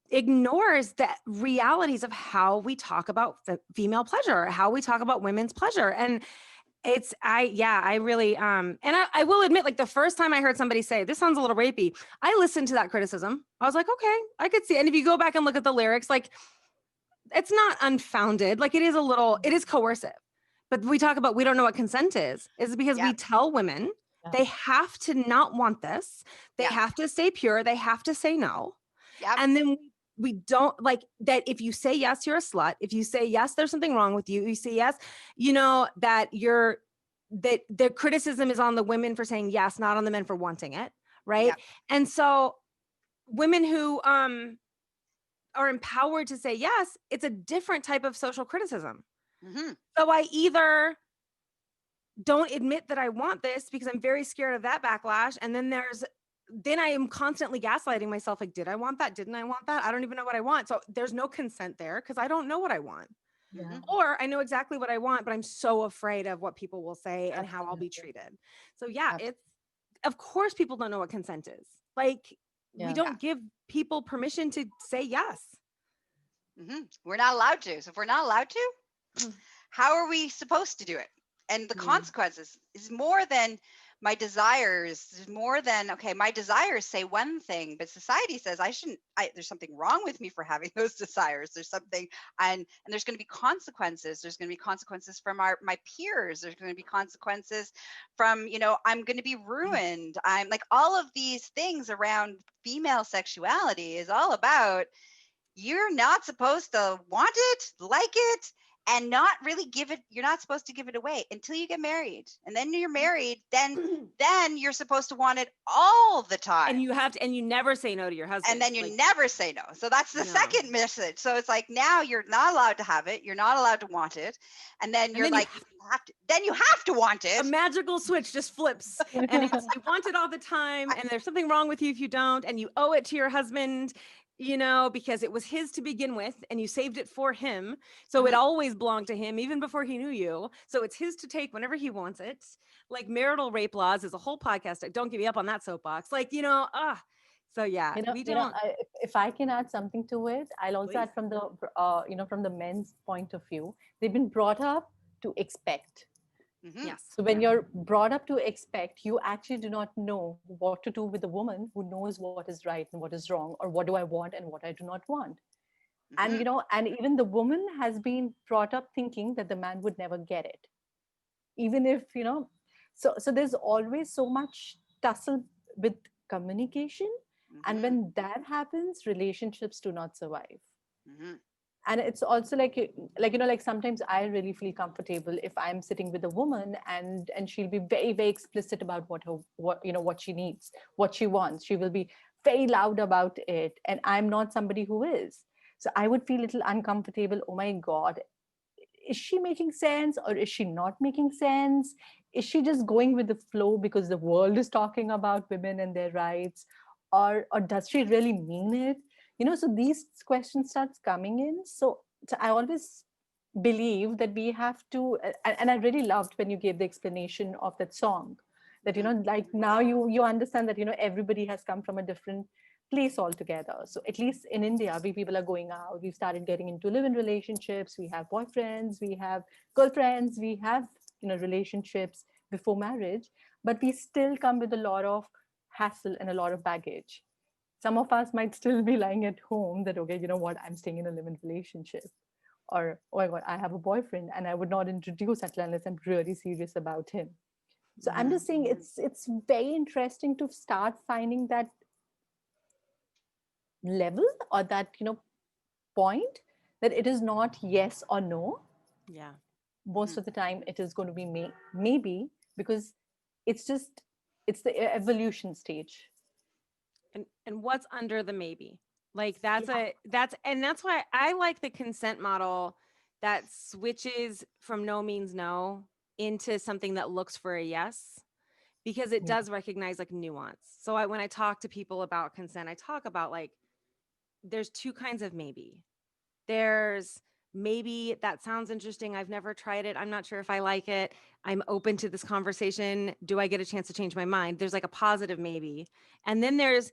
ignores the realities of how we talk about female pleasure, how we talk about women's pleasure. And I really, and I will admit, like the first time I heard somebody say, this sounds a little rapey, I listened to that criticism. I was like, okay, I could see. And if you go back and look at the lyrics, like it's not unfounded. Like it is coercive, But we talk about, we don't know what consent is because we Yep. tell women Yeah. they have to not want this. They Yep. have to stay pure. They have to say no. Yep. And then we don't like that. If you say yes, you're a slut. If you say yes, there's something wrong with you. You say yes, that the criticism is on the women for saying yes, not on the men for wanting it. Right. Yep. And so women who are empowered to say yes, it's a different type of social criticism. Mm-hmm. So I either don't admit that I want this because I'm very scared of that backlash. And then I am constantly gaslighting myself. Like, did I want that? Didn't I want that? I don't even know what I want. So there's no consent there because I don't know what I want. Mm-hmm. Or I know exactly what I want, but I'm so afraid of what people will say and how I'll be treated. So yeah, it's, of course people don't know what consent is. Like we don't give people permission to say yes. Mm-hmm. We're not allowed to. So if we're not allowed to, how are we supposed to do it? And the consequences is more than my desires, is more than, okay, my desires say one thing, but society says there's something wrong with me for having those desires. There's something, and there's going to be consequences. There's going to be consequences from my peers. There's going to be consequences from, I'm going to be ruined. I'm like, all of these things around female sexuality is all about, you're not supposed to want it, like it, and not really you're not supposed to give it away until you get married. And then you're married, then you're supposed to want it all the time. And you have to, and you never say no to your husband. And then you never say no. So that's the second message. So it's like, now you're not allowed to have it. You're not allowed to want it. And then you have to want it. A magical switch just flips and you want it all the time. And there's something wrong with you if you don't, and you owe it to your husband, because it was his to begin with and you saved it for him. So it always belonged to him even before he knew you. So it's his to take whenever he wants it. Like marital rape laws is a whole podcast. Don't get me up on that soapbox. Like, so yeah, we don't. If I can add something to it, I'll also add from the, from the men's point of view. They've been brought up to expect. Mm-hmm. Yes. So when you're brought up to expect, you actually do not know what to do with a woman who knows what is right and what is wrong, or what do I want and what I do not want. Mm-hmm. And, and even the woman has been brought up thinking that the man would never get it. Even if, so there's always so much tussle with communication. Mm-hmm. And when that happens, relationships do not survive. Mm-hmm. And it's also like sometimes I really feel comfortable if I'm sitting with a woman and she'll be very, very explicit about what she needs, what she wants. She will be very loud about it. And I'm not somebody who is. So I would feel a little uncomfortable. Oh my God, is she making sense or is she not making sense? Is she just going with the flow because the world is talking about women and their rights? Or does she really mean it? So these questions starts coming in. So I always believe that we have to, and I really loved when you gave the explanation of that song, that, like now you understand that, everybody has come from a different place altogether. So at least in India, people are going out, we've started getting into live-in relationships, we have boyfriends, we have girlfriends, we have, relationships before marriage, but we still come with a lot of hassle and a lot of baggage. Some of us might still be lying at home that, okay, you know what, I'm staying in a live-in relationship. Or, oh my God, I have a boyfriend and I would not introduce that unless I'm really serious about him. So I'm just saying it's very interesting to start finding that level or that, point that it is not yes or no. Yeah. Most of the time it is going to be maybe, because it's the evolution stage. And what's under the maybe? Like that's why I like the consent model that switches from no means no into something that looks for a yes, because it does recognize like nuance. So when I talk to people about consent, I talk about like, there's two kinds of maybe. There's maybe that sounds interesting. I've never tried it. I'm not sure if I like it. I'm open to this conversation. Do I get a chance to change my mind? There's like a positive maybe. And then there's,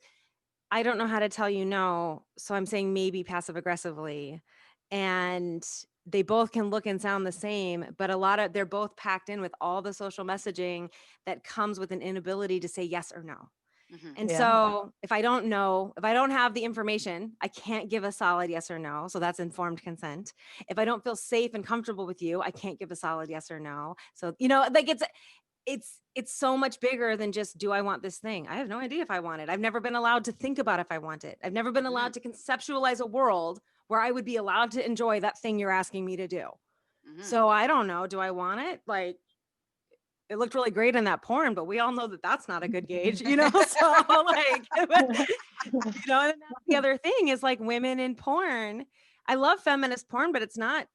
I don't know how to tell you no, so I'm saying maybe passive aggressively. And they both can look and sound the same, but they're both packed in with all the social messaging that comes with an inability to say yes or no. Mhm. And Yeah. so if I don't know, if I don't have the information, I can't give a solid yes or no. So that's informed consent. If I don't feel safe and comfortable with you, I can't give a solid yes or no. So, like it's so much bigger than just, do I want this thing? I have no idea if I want it. I've never been allowed to think about if I want it. I've never been allowed to conceptualize a world where I would be allowed to enjoy that thing you're asking me to do. Mhm. So I don't know. Do I want it? Like, it looked really great in that porn, but we all know that that's not a good gauge, So like, and that's the other thing is like women in porn. I love feminist porn, but it's not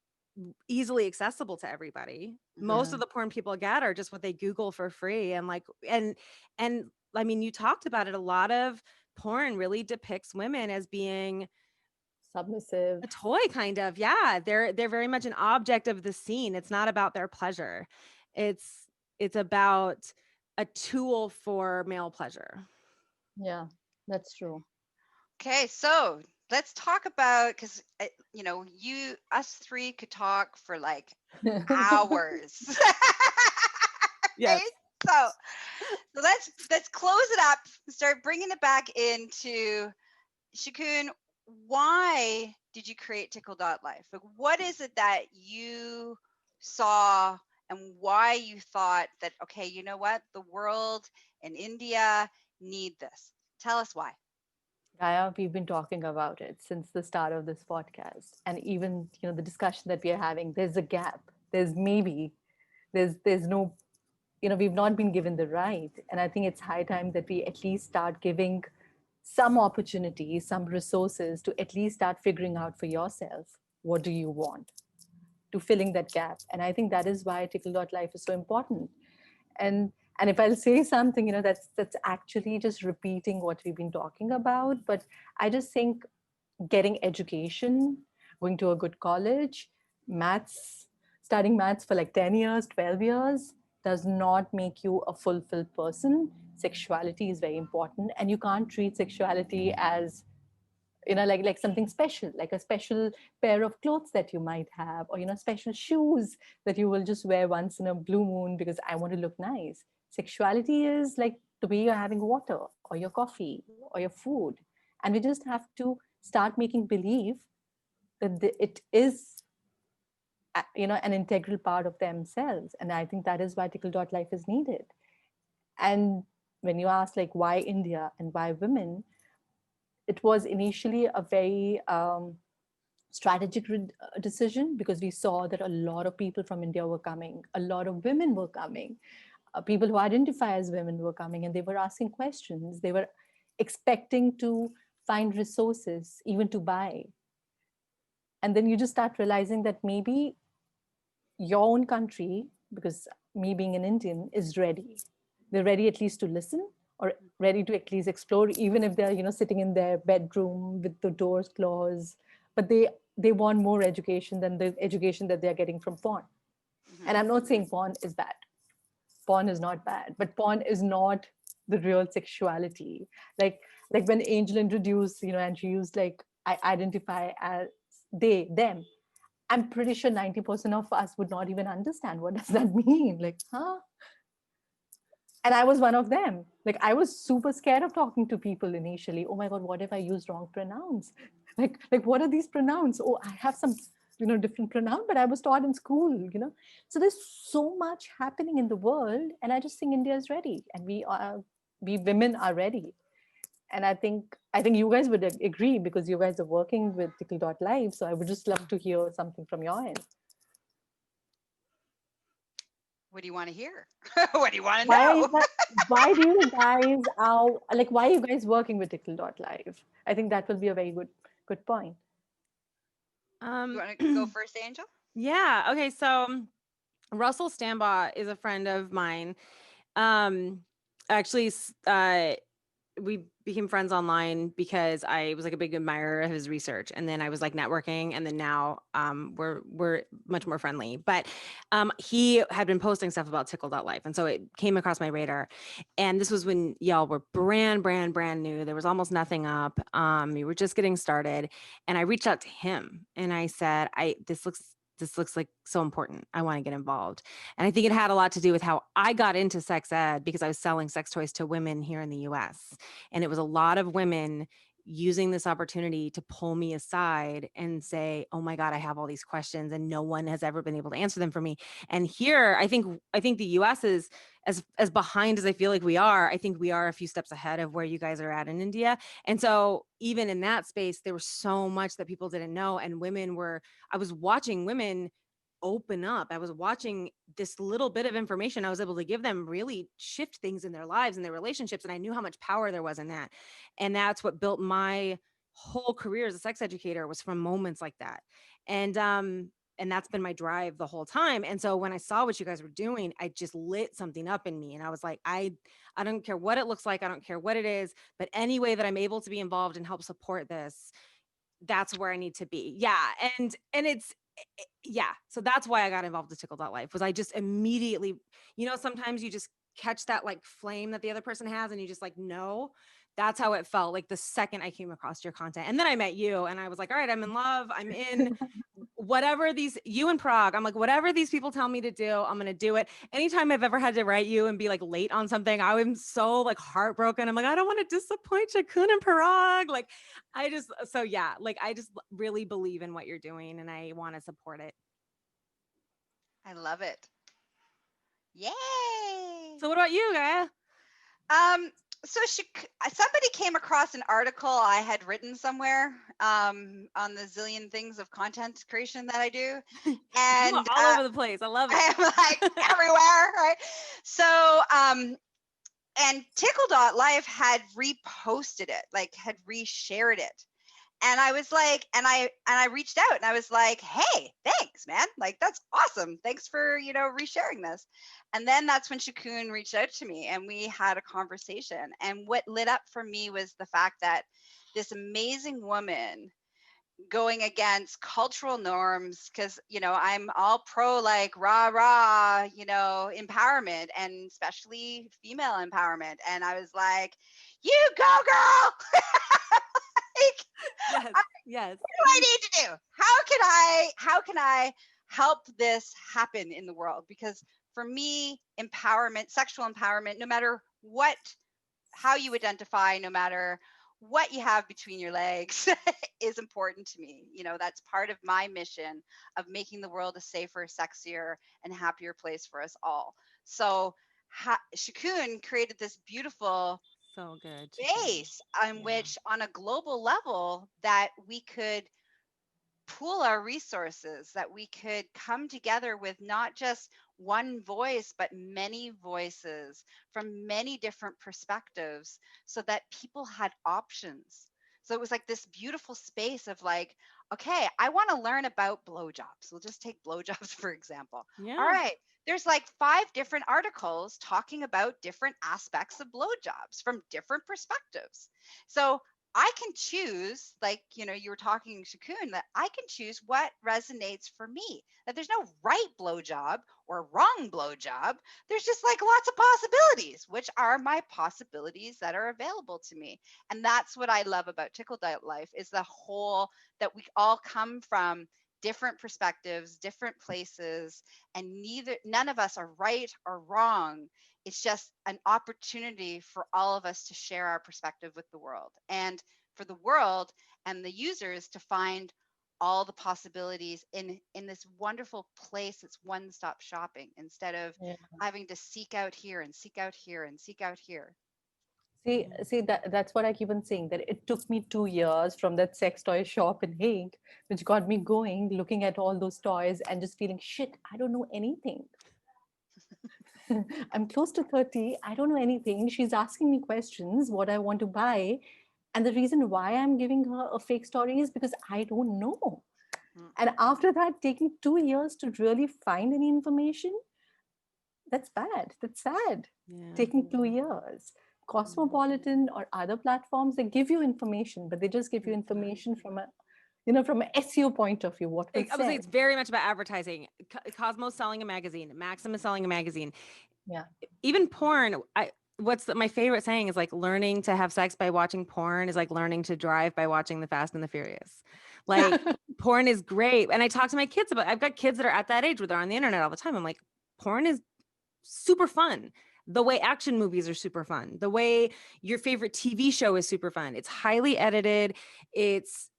easily accessible to everybody. Most Yeah. of the porn people get are just what they Google for free. And like, and I mean, you talked about it. A lot of porn really depicts women as being Submissive. a toy, kind of. Yeah. They're very much an object of the scene. It's not about their pleasure. It's it's about a tool for male pleasure. Yeah, that's true. Okay, so let's talk about, because us three could talk for like hours. Yes. Right? So let's close it up. Start bringing it back into Shakun. Why did you create Tickle.Life? Like, what is it that you saw, and why you thought that, okay, you know what, the world and India need this? Tell us why. Gaia, we've been talking about it since the start of this podcast. And even, the discussion that we are having, there's a gap. There's no, we've not been given the right. And I think it's high time that we at least start giving some opportunities, some resources to at least start figuring out for yourself, what do you want, to filling that gap. And I think that is why Tickle.Life is so important. And if I'll say something, that's actually just repeating what we've been talking about. But I just think getting education, going to a good college, maths, studying maths for like 10 years, 12 years does not make you a fulfilled person. Sexuality is very important, and you can't treat sexuality as, like something special, like a special pair of clothes that you might have, or special shoes that you will just wear once in a blue moon because I want to look nice. Sexuality is like the way you're having water or your coffee or your food, and we just have to start making believe that it is an integral part of themselves. And I think that is why Tickle.Life is needed. And when you ask like why India and why women, it was initially a very strategic decision, because we saw that a lot of people from India were coming, a lot of women were coming, people who identify as women were coming, and they were asking questions. They were expecting to find resources, even to buy. And then you just start realizing that maybe your own country, because me being an Indian, is ready. They're ready at least to listen, or ready to at least explore, even if they're sitting in their bedroom with the doors closed. But they want more education than the education that they're getting from porn. And I'm not saying porn is bad. Porn is not bad, but porn is not the real sexuality. Like when Angel introduced, and she used like, I identify as they, them. I'm pretty sure 90% of us would not even understand what does that mean. Like, huh? And I was one of them. Like, I was super scared of talking to people initially. Oh my God, what if I use wrong pronouns? Like what are these pronouns? Oh, I have some, different pronoun, but I was taught in school. So there's so much happening in the world. And I just think India is ready. And we women are ready. And I think you guys would agree, because you guys are working with Tickle.Life. So I would just love to hear something from your end. What do you want to hear? What do you want to Why know? is that? Why do you guys are like? Why are you guys working with Tickle.Life? I think that will be a very good point. You want to go first, Angel? Yeah. Okay. So Russell Stambaugh is a friend of mine. Actually, we became friends online because I was like a big admirer of his research, and then I was like networking, and then now we're much more friendly. But he had been posting stuff about Tickle.Life, and so it came across my radar. And this was when y'all were brand new. There was almost nothing up. We were just getting started, and I reached out to him and I said, this this looks like so important. I want to get involved. And I think it had a lot to do with how I got into sex ed, because I was selling sex toys to women here in the US. And it was a lot of women using this opportunity to pull me aside and say, oh my God, I have all these questions and no one has ever been able to answer them for me. And here, I think the US is as behind as I feel like we are. I think we are a few steps ahead of where you guys are at in India. And so even in that space, there was so much that people didn't know. And I was watching women open up. I was watching this little bit of information I was able to give them really shift things in their lives and their relationships. And I knew how much power there was in that. And that's what built my whole career as a sex educator, was from moments like that. And that's been my drive the whole time. And so when I saw what you guys were doing, I just lit something up in me. And I was like, I don't care what it looks like. I don't care what it is, but any way that I'm able to be involved and help support this, that's where I need to be. Yeah. And it's, yeah. So that's why I got involved with Tickle.Life, was I just immediately, sometimes you just catch that like flame that the other person has and you just like, no, that's how it felt like the second I came across your content. And then I met you and I was like, all right, I'm in love. I'm in whatever you in Prague. I'm like, whatever these people tell me to do, I'm going to do it. Anytime I've ever had to write you and be like late on something, I'm so like heartbroken. I'm like, I don't want to disappoint Shakun in Prague. Like, I just really believe in what you're doing and I want to support it. I love it. Yay. So what about you, Gaia? So somebody came across an article I had written somewhere on the zillion things of content creation that I do. And you are all over the place. I love it. I'm like everywhere, right? So, and Tickle.Life had reposted it, like had reshared it. And I was like, and I reached out and I was like, hey, thanks, man. Like, that's awesome. Thanks for, resharing this. And then that's when Shakun reached out to me and we had a conversation. And what lit up for me was the fact that this amazing woman going against cultural norms, because, I'm all pro like rah, empowerment, and especially female empowerment. And I was like, you go, girl. Yes. What do I need to do? How can I help this happen in the world? Because for me, empowerment, sexual empowerment, no matter how you identify, no matter what you have between your legs, is important to me. That's part of my mission of making the world a safer, sexier, and happier place for us all. So Shakun created this beautiful so good base on which, on a global level, that we could pool our resources, that we could come together with not just one voice, but many voices from many different perspectives, so that people had options. So it was like this beautiful space of like, okay, I want to learn about blowjobs. We'll just take blowjobs, for example. Yeah. All right. There's like 5 different articles talking about different aspects of blowjobs from different perspectives. So I can choose, like, you were talking, Shakun, that I can choose what resonates for me. That there's no right blowjob or wrong blowjob. There's just like lots of possibilities, which are my possibilities that are available to me. And that's what I love about Tickle.Life, is the whole that we all come from different perspectives, different places, and none of us are right or wrong. It's just an opportunity for all of us to share our perspective with the world, and for the world and the users to find all the possibilities in this wonderful place. It's one-stop shopping, instead of having to seek out here and seek out here and seek out here. See that's what I keep on saying, that it took me 2 years from that sex toy shop in Hague, which got me going, looking at all those toys and just feeling, shit, I don't know anything. I'm close to 30. I don't know anything. She's asking me questions, what I want to buy. And the reason why I'm giving her a fake story is because I don't know. And after that, taking 2 years to really find any information, that's bad. That's sad. Yeah. Taking 2 years. Cosmopolitan or other platforms, they give you information, but they just give you information from a from an SEO point of view. What I would say it's very much about advertising. Cosmo's selling a magazine. Maxim is selling a magazine. Yeah. Even porn. my favorite saying is like learning to have sex by watching porn is like learning to drive by watching The Fast and the Furious. Like porn is great. And I talk to my kids about, I've got kids that are at that age where they're on the internet all the time. I'm like, porn is super fun. The way action movies are super fun. The way your favorite TV show is super fun. It's highly edited. It's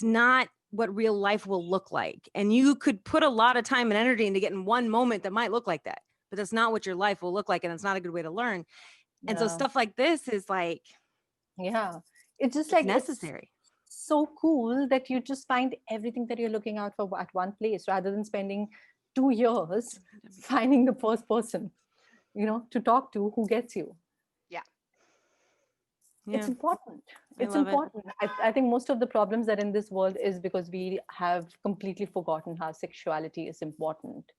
not what real life will look like. And you could put a lot of time and energy into getting one moment that might look like that, but that's not what your life will look like. And it's not a good way to learn. And so Yeah. stuff like this is like, Yeah. It's just it's like necessary. It's so cool that you just find everything that you're looking out for at one place rather than spending 2 years finding the first person, to talk to who gets you. Yeah. It's important. I It's love it. important. I think most of the problems that in this world is because we have completely forgotten how sexuality is important.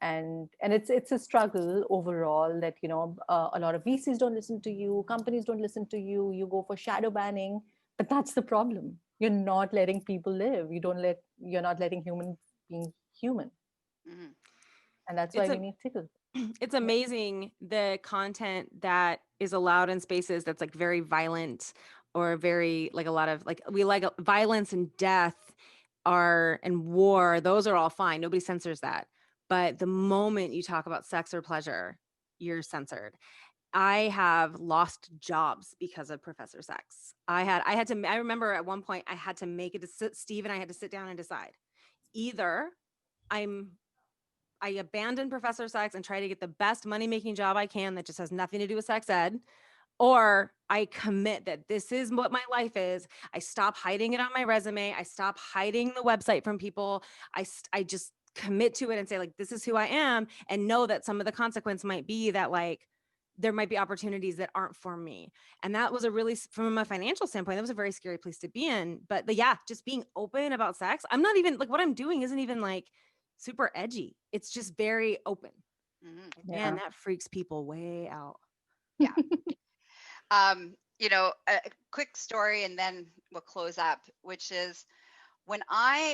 And it's a struggle overall that, a lot of VCs don't listen to you, companies don't listen to you, you go for shadow banning, but that's the problem. You're not letting people live. You're not letting human beings human. Mhm. And that's why we need Tickle. It's amazing the content that is allowed in spaces that's like very violent or very like a lot of like we like violence and death and war. Those are all fine. Nobody censors that. But the moment you talk about sex or pleasure, you're censored. I have lost jobs because of Professor Sex. I remember at one point I had to make it to Steve and I had to sit down and decide. Either I abandon Professor Sex and try to get the best money-making job I can that just has nothing to do with sex ed, or I commit that this is what my life is. I stop hiding it on my resume. I stop hiding the website from people. I just commit to it and say like, this is who I am, and know that some of the consequence might be that like, there might be opportunities that aren't for me. And that was from a financial standpoint, that was a very scary place to be in. But yeah, just being open about sex. I'm not even like, what I'm doing isn't even like super edgy. It's just very open. Mhm. Man, that freaks people way out. Yeah. A quick story and then we'll close up, which is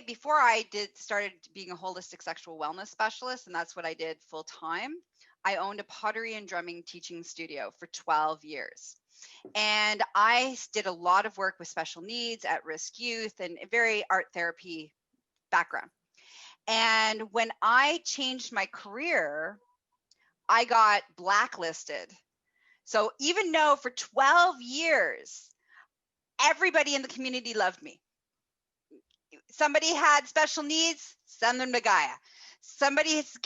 before I started being a holistic sexual wellness specialist, and that's what I did full time, I owned a pottery and drumming teaching studio for 12 years. And I did a lot of work with special needs, at-risk youth, and a very art therapy background. And when I changed my career, I got blacklisted. So even though for 12 years, everybody in the community loved me. Somebody had special needs, send them to Gaia. Somebody's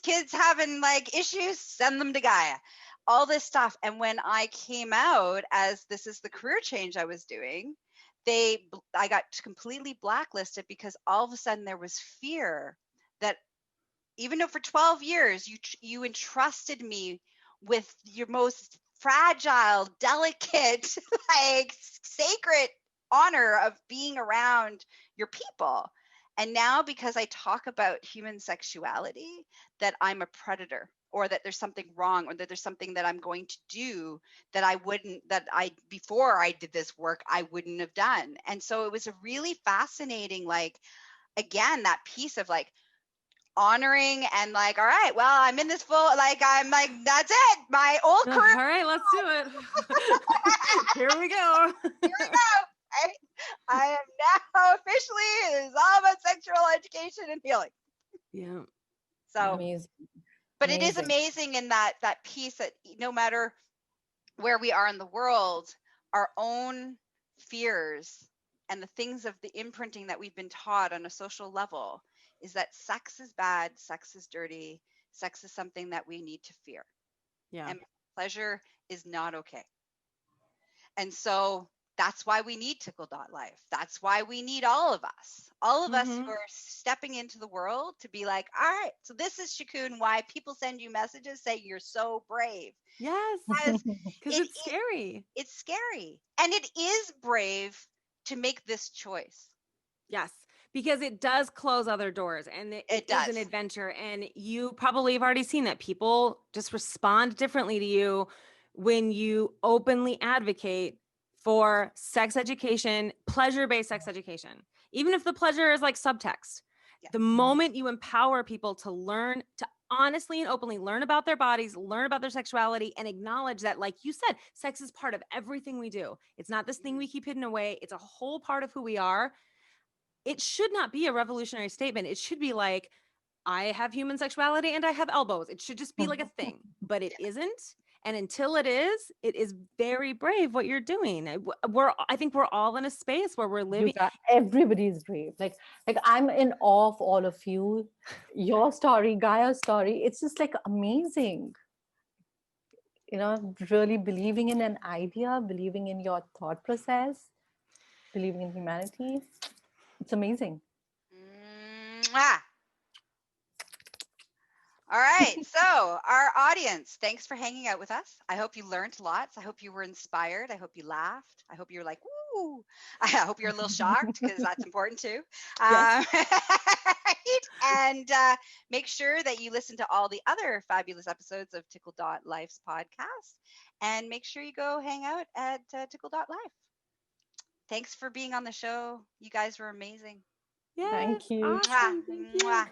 kids having like issues, send them to Gaia. All this stuff. And when I came out as this is the career change I was doing, I got completely blacklisted because all of a sudden there was fear that even though for 12 years you entrusted me with your most fragile, delicate, like sacred honor of being around your people. And now because I talk about human sexuality, that I'm a predator or that there's something wrong or that there's something that I'm going to do that before I did this work, I wouldn't have done. And so it was a really fascinating, like, again, that piece of like, honoring and like, all right, well, I'm in this full, like, I'm like, that's it. My old career. All right, let's do it. Here we go. Here we go. Right? I am now officially, it is all about sexual education and healing. Yeah. So amazing. But it is amazing in that piece that no matter where we are in the world, our own fears and the things of the imprinting that we've been taught on a social level is that sex is bad, sex is dirty, sex is something that we need to fear. Yeah. And pleasure is not okay. And so that's why we need Tickle.Life. That's why we need all of us who are stepping into the world to be like, all right, so this is Shakun, why people send you messages saying you're so brave. Yes. Because it's scary. It's scary. And it is brave to make this choice. Yes, because it does close other doors and it is an adventure. And you probably have already seen that people just respond differently to you when you openly advocate for sex education, pleasure-based sex education, even if the pleasure is like subtext. Yeah. The moment you empower people to learn to honestly and openly learn about their bodies, learn about their sexuality, and acknowledge that, like you said, sex is part of everything we do. It's not this thing we keep hidden away. It's a whole part of who we are. It should not be a revolutionary statement. It should be like, I have human sexuality and I have elbows. It should just be like a thing, but it isn't. And until it is very brave what you're doing. I think we're all in a space where we're living. Everybody is brave. Like I'm in awe of all of you. Your story, Gaia's story, it's just like amazing. Really believing in an idea, believing in your thought process, believing in humanity. It's amazing. Mwah. All right. So, our audience, thanks for hanging out with us. I hope you learned lots. I hope you were inspired. I hope you laughed. I hope you're like, woo. I hope you're a little shocked because that's important too. Yes. Right? And make sure that you listen to all the other fabulous episodes of Tickle.Life's podcast. And make sure you go hang out at Tickle.Life. Thanks for being on the show. You guys were amazing. Yes, Thank you. awesome. Thank you. Mwah.